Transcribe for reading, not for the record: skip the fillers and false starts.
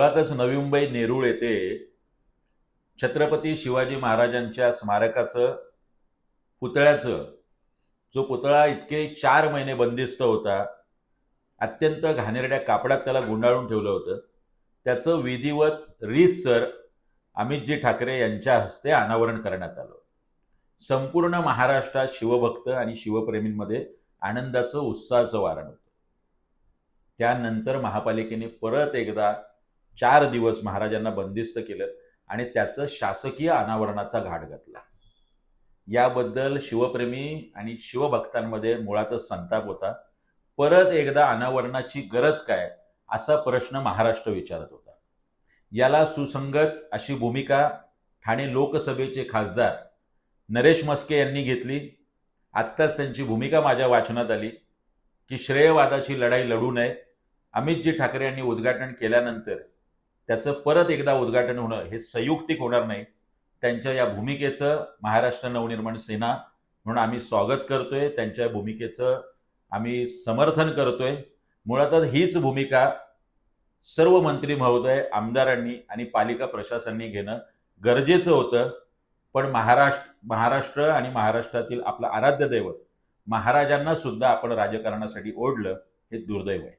मुळातच नवी मुंबई नेरूळ येथे छत्रपती शिवाजी महाराजांच्या स्मारकाचं पुतळ्याचं जो पुतळा इतके 4 महिने बंदिस्त होता, अत्यंत घाणेरड्या कापडात त्याला गुंडाळून ठेवलं होतं, त्याचं विधिवत रीतसर अमितजी ठाकरे यांच्या हस्ते अनावरण करण्यात आलं. संपूर्ण महाराष्ट्रात शिवभक्त आणि शिवप्रेमींमध्ये आनंदाचं उत्साहाचं वारण होतं. त्यानंतर महापालिकेने परत एकदा 4 दिवस महाराजांना बंदिस्त केलं आणि त्याचं शासकीय अनावरणाचा घाट घातला. याबद्दल शिवप्रेमी आणि शिवभक्तांमध्ये मुळातच संताप होता. परत एकदा अनावरणाची गरज काय, असा प्रश्न महाराष्ट्र विचारत होता. याला सुसंगत अशी भूमिका ठाणे लोकसभेचे खासदार नरेश मस्के यांनी घेतली. आत्ताच त्यांची भूमिका माझ्या वाचनात आली की श्रेयवादाची लढाई लढू नये. अमितजी ठाकरे यांनी उद्घाटन केल्यानंतर त्याचं परत एकदा उद्घाटन होणं हे संयुक्तिक होणार नाही. त्यांच्या या भूमिकेचं महाराष्ट्र नवनिर्माण सेना म्हणून आम्ही स्वागत करतोय. त्यांच्या भूमिकेचं आम्ही समर्थन करतोय. मुळातच हीच भूमिका सर्व मंत्री महोदय, आमदारांनी आणि पालिका प्रशासनाने घेणं गरजेचं होतं. पण महाराष्ट्र आणि महाराष्ट्रातील आपलं आराध्य दैवत महाराजांना सुद्धा आपण राजकारणासाठी ओढलं, हे दुर्दैव आहे.